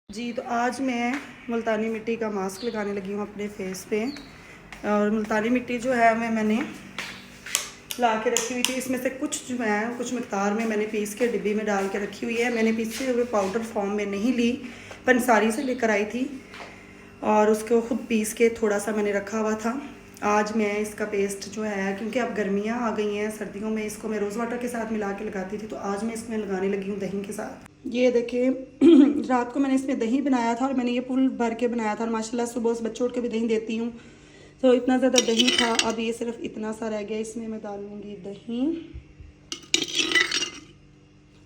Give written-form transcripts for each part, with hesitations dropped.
जी, तो आज मैं मुल्तानी मिट्टी का मास्क लगाने लगी हूँ अपने फेस पे। और मुल्तानी मिट्टी जो है मैंने ला के रखी हुई थी। इसमें से कुछ जो है कुछ मिक़दार में मैंने पीस के डिब्बी में डाल के रखी हुई है। मैंने पीसे हुए पाउडर फॉर्म में नहीं ली, पंसारी से लेकर आई थी और उसको ख़ुद पीस के थोड़ा सा मैंने रखा हुआ था। आज मैं इसका पेस्ट जो है, क्योंकि अब गर्मियाँ आ गई हैं, सर्दियों में इसको मैं रोज़ वाटर के साथ मिला के लगाती थी, तो आज मैं इसमें लगाने लगी हूँ दही के साथ। ये देखिए रात को मैंने इसमें दही बनाया था और मैंने ये फुल भर के बनाया था और माशाल्लाह सुबह से बच्चों को भी दही देती हूँ, तो इतना ज़्यादा दही था। अब ये सिर्फ इतना सा रह गया, इसमें मैं डालूँगी दही।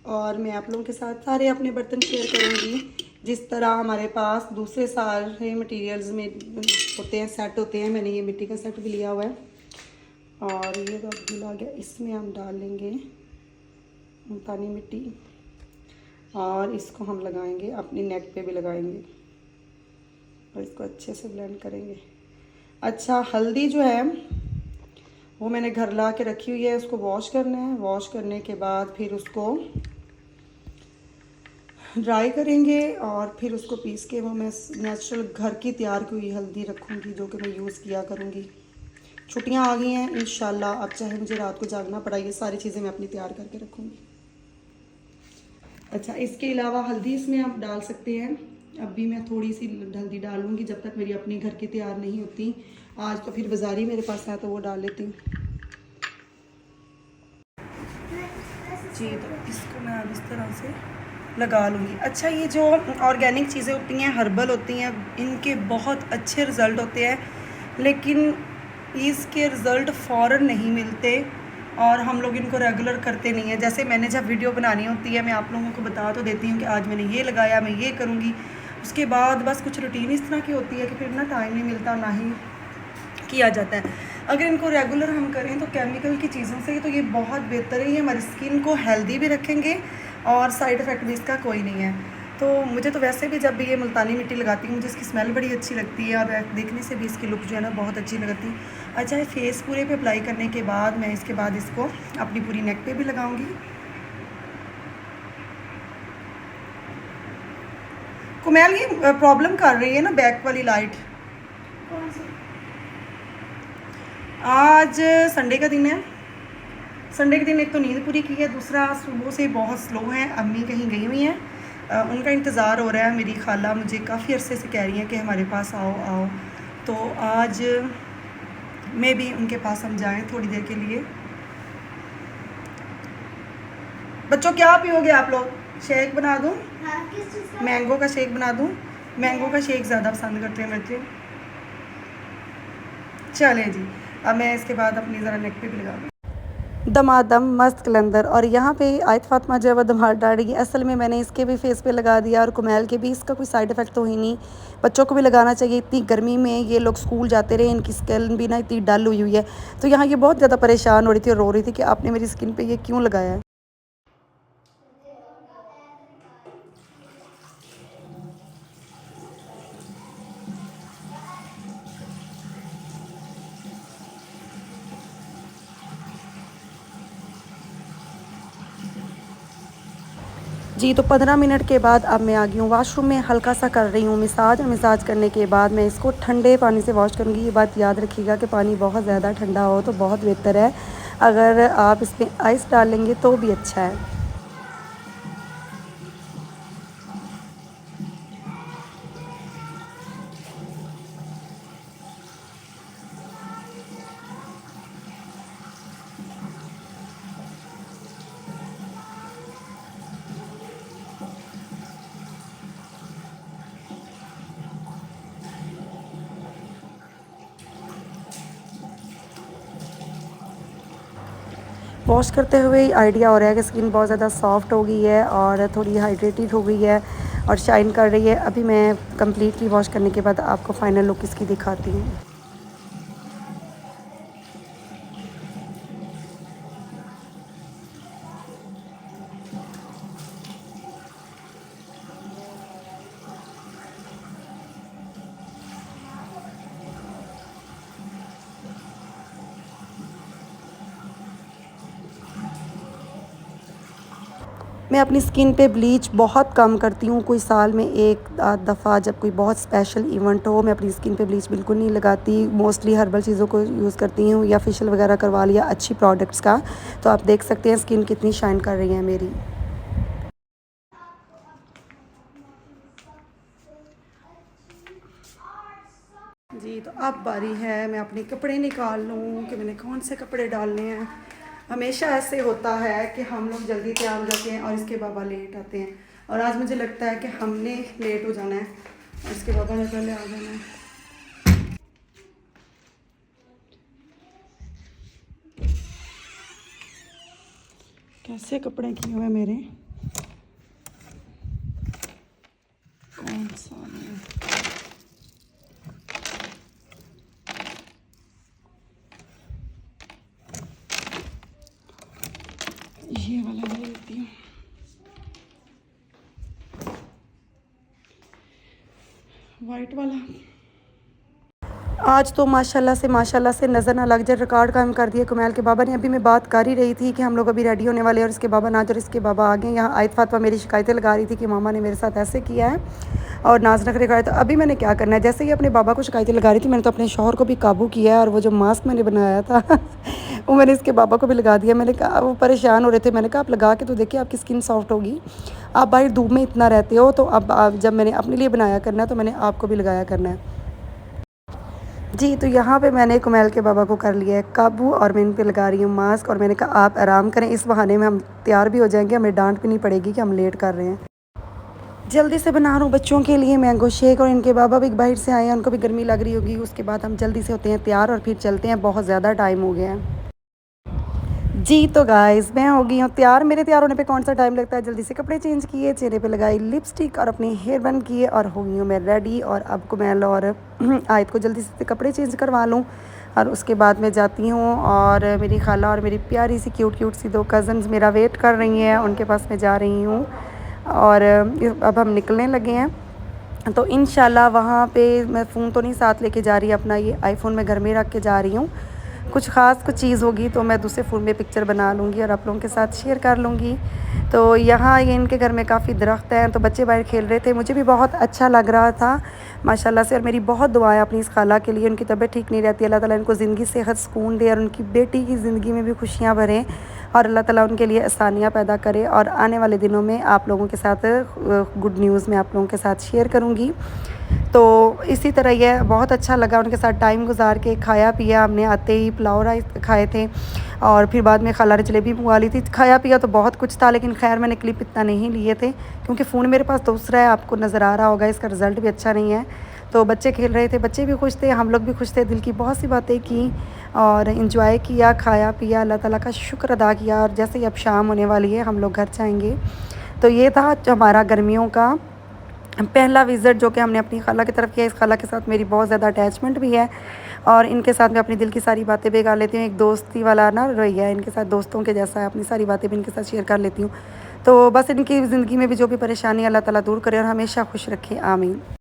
और मैं आप लोगों के साथ सारे अपने बर्तन शेयर करूँगी, जिस तरह हमारे पास दूसरे सारे मटेरियल्स में होते हैं, सेट होते हैं। मैंने ये मिट्टी का सेट भी लिया हुआ है। और ये तो गीला गया, इसमें हम डाल लेंगे मुल्तानी मिट्टी और इसको हम लगाएंगे अपनी नेक पे भी लगाएंगे और इसको अच्छे से ब्लेंड करेंगे। अच्छा, हल्दी जो है वो मैंने घर ला के रखी हुई है, उसको वॉश करना है। वॉश करने के बाद फिर उसको ड्राई करेंगे और फिर उसको पीस के वो मैं नेचुरल घर की तैयार की हुई हल्दी रखूँगी, जो कि मैं यूज़ किया करूँगी। छुट्टियाँ आ गई हैं इंशाल्लाह, अब चाहे मुझे रात को जागना पड़ा, ये सारी चीज़ें मैं अपनी तैयार करके रखूँगी। अच्छा, इसके अलावा हल्दी इसमें आप डाल सकते हैं। अब भी मैं थोड़ी सी हल्दी डालूँगी जब तक मेरी अपनी घर की तैयार नहीं होती। आज तो फिर बाज़ारी मेरे पास है तो वो डाल लेती हूँ। जी, तो इसको मैं अब इस तरह से लगा लूँगी। अच्छा, ये जो ऑर्गेनिक चीज़ें होती हैं, हर्बल होती हैं, इनके बहुत अच्छे रिज़ल्ट होते हैं, लेकिन इसके रिज़ल्ट फ़ौरन नहीं मिलते और हम लोग इनको रेगुलर करते नहीं हैं। जैसे मैंने जब वीडियो बनानी होती है, मैं आप लोगों को बता तो देती हूँ कि आज मैंने ये लगाया, मैं ये करूँगी। उसके बाद बस कुछ रूटीन इस तरह की होती है कि फिर ना टाइम नहीं मिलता, ना ही किया जाता है। अगर इनको रेगुलर हम करें तो केमिकल की चीज़ों से तो ये बहुत बेहतर है। ये हमारी स्किन को हेल्दी भी रखेंगे और साइड इफ़ेक्ट भी इसका कोई नहीं है। तो मुझे तो वैसे भी जब भी ये मुल्तानी मिट्टी लगाती हूँ, मुझे इसकी स्मेल बड़ी अच्छी लगती है और देखने से भी इसकी लुक जो है ना बहुत अच्छी लगती है। अच्छा, ये फेस पूरे पे अप्लाई करने के बाद मैं इसके बाद इसको अपनी पूरी नेक पे भी लगाऊंगी। कुमैल, ये प्रॉब्लम कर रही है ना बैक वाली लाइट। आज संडे का दिन है। संडे के दिन एक तो नींद पूरी की है, दूसरा सुबह से बहुत स्लो है। अम्मी कहीं गई हुई हैं, उनका इंतज़ार हो रहा है। मेरी खाला मुझे काफ़ी अरसे से कह रही हैं कि हमारे पास आओ आओ, तो आज मैं भी उनके पास हम जाएं थोड़ी देर के लिए। बच्चों, क्या पियोगे आप लोग? शेक बना दूं? मैंगो का शेक बना दूं? मैंगो का शेक ज़्यादा पसंद करते हैं बच्चे। चले जी, अब मैं इसके बाद अपनी ज़रा नेक पे भी लगा दूँ। दमादम मस्त कलंदर। और यहाँ पे आयत फातिमा जो है वो दमाद डाल रही है। असल में मैंने इसके भी फेस पे लगा दिया और कुमैल के भी। इसका कोई साइड इफ़ेक्ट तो ही नहीं, बच्चों को भी लगाना चाहिए। इतनी गर्मी में ये लोग स्कूल जाते रहे, इनकी स्किन भी ना इतनी डल हुई हुई है। तो यहाँ ये बहुत ज़्यादा परेशान हो रही थी और रो रही थी कि आपने मेरी स्किन पर ये क्यों लगाया है। जी, तो 15 मिनट के बाद अब मैं आ गई हूँ वॉशरूम में, हल्का सा कर रही हूँ मसाज। और मसाज करने के बाद मैं इसको ठंडे पानी से वॉश करूँगी। ये बात याद रखिएगा कि पानी बहुत ज़्यादा ठंडा हो तो बहुत बेहतर है, अगर आप इसमें आइस डालेंगे तो भी अच्छा है। वॉश करते हुए आइडिया हो रहा है कि स्किन बहुत ज़्यादा सॉफ्ट हो गई है और थोड़ी हाइड्रेटेड हो गई है और शाइन कर रही है। अभी मैं कम्प्लीटली वॉश करने के बाद आपको फ़ाइनल लुक इसकी दिखाती हूँ। मैं अपनी स्किन पे ब्लीच बहुत कम करती हूँ, कोई साल में एक आध दफ़ा जब कोई बहुत स्पेशल इवेंट हो। मैं अपनी स्किन पे ब्लीच बिल्कुल नहीं लगाती, मोस्टली हर्बल चीज़ों को यूज़ करती हूँ या फेशियल वगैरह करवा लिया अच्छी प्रोडक्ट्स का। तो आप देख सकते हैं स्किन कितनी शाइन कर रही है मेरी। जी तो अब बारी है मैं अपने कपड़े निकाल लूँ कि मैंने कौन से कपड़े डालने हैं। हमेशा ऐसे होता है कि हम लोग जल्दी तैयार हो जाते हैं और इसके बाबा लेट आते हैं, और आज मुझे लगता है कि हमने लेट हो जाना है और इसके बाबा ने पहले आ जाना है। कैसे कपड़े किए हुए मेरे, कौन सा है? ये वाला ले लेती हूँ। वाइट वाला। आज तो माशाल्लाह से नज़र ना लग जाए, रिकॉर्ड कायम कर दिया कुमैल के बाबा ने। अभी मैं बात कर ही रही थी कि हम लोग अभी रेडी होने वाले हैं और इसके बाबा नाज और इसके बाबा आ गए। यहाँ आयत फातवा मेरी शिकायतें लगा रही थी कि मामा ने मेरे साथ ऐसे किया है और नाज नखरे कराए। तो अभी मैंने क्या करना है, जैसे ही अपने बाबा को शिकायतें लगा रही थी मैंने तो अपने शौहर को भी काबू किया है और वो जो मास्क मैंने बनाया था वो मैंने इसके बाबा को भी लगा दिया। मैंने कहा, वो परेशान हो रहे थे, मैंने कहा आप लगा के तो देखिए आपकी स्किन सॉफ्ट होगी। आप बाहर धूप में इतना रहते हो, तो अब जब मैंने अपने लिए बनाया करना है तो मैंने आपको भी लगाया करना है। जी तो यहाँ पे मैंने कुमैल के बाबा को कर लिया है काबू और मैं इन पे लगा रही हूँ मास्क, और मैंने कहा आप आराम करें, इस बहाने में हम तैयार भी हो जाएंगे, हमें डांट भी नहीं पड़ेगी कि हम लेट कर रहे हैं। जल्दी से बना रहा हूँ बच्चों के लिए मैंगो शेक, और इनके बाबा भी बाहर से आए हैं, उनको भी गर्मी लग रही होगी। उसके बाद हम जल्दी से होते हैं तैयार और फिर चलते हैं, बहुत ज़्यादा टाइम हो गया है। जी तो गाइस मैं हो गई हूँ तैयार। मेरे तैयार होने पे कौन सा टाइम लगता है, जल्दी से कपड़े चेंज किए, चेहरे पे लगाई लिपस्टिक और अपने हेयर बन किए और हो गई हूँ मैं रेडी। और अब कुमैल और आयत को जल्दी से कपड़े चेंज करवा लूँ और उसके बाद मैं जाती हूँ। और मेरी खाला और मेरी प्यारी सी क्यूट सी दो कज़न्स मेरा वेट कर रही हैं, उनके पास मैं जा रही हूँ और अब हम निकलने लगे हैं। तो इंशाल्लाह वहाँ पे मैं फ़ोन तो नहीं साथ लेके जा रही, अपना ये आईफ़ोन मैं घर में रख के जा रही हूँ। कुछ ख़ास कुछ चीज़ होगी तो मैं दूसरे फ़ोन में पिक्चर बना लूँगी और आप लोगों के साथ शेयर कर लूँगी। तो यहाँ ये इनके घर में काफ़ी दरख्त हैं, तो बच्चे बाहर खेल रहे थे, मुझे भी बहुत अच्छा लग रहा था माशाल्लाह से। और मेरी बहुत दुआएं अपनी इस खाला के लिए, उनकी तबीयत ठीक नहीं रहती, अल्लाह ताला इनको ज़िंदगी सेहत सुकून दे और उनकी बेटी की ज़िंदगी में भी खुशियाँ भरें और अल्लाह ताला उनके लिए आसानियाँ पैदा करे। और आने वाले दिनों में आप लोगों के साथ गुड न्यूज़ मैं आप लोगों के साथ शेयर करूँगी। तो इसी तरह यह बहुत अच्छा लगा उनके साथ टाइम गुजार के, खाया पिया हमने, आते ही पुलाव राइस खाए थे और फिर बाद में खाला ने जलेबी मंगवा ली थी। खाया पिया तो बहुत कुछ था, लेकिन खैर मैंने क्लिप इतना नहीं लिए थे क्योंकि फ़ोन मेरे पास दूसरा है, आपको नज़र आ रहा होगा, इसका रिज़ल्ट भी अच्छा नहीं है। तो बच्चे खेल रहे थे, बच्चे भी खुश थे, हम लोग भी खुश थे, दिल की बहुत सी बातें की और इंजॉय किया, खाया पिया, अल्लाह ताला का शुक्र अदा किया। और जैसे ही अब शाम होने वाली है हम लोग घर जाएंगे। तो ये था हमारा गर्मियों का पहला विज़िट जो कि हमने अपनी खाला की तरफ किया। इस खाला के साथ मेरी बहुत ज़्यादा अटैचमेंट भी है और इनके साथ मैं अपनी दिल की सारी बातें भी कर लेती हूँ। एक दोस्ती वाला ना रवैया है इनके साथ, दोस्तों के जैसा है, अपनी सारी बातें भी इनके साथ शेयर कर लेती हूँ। तो बस इनकी ज़िंदगी में भी जो भी परेशानी अल्लाह ताला दूर करे और हमेशा खुश रखे, आमीन।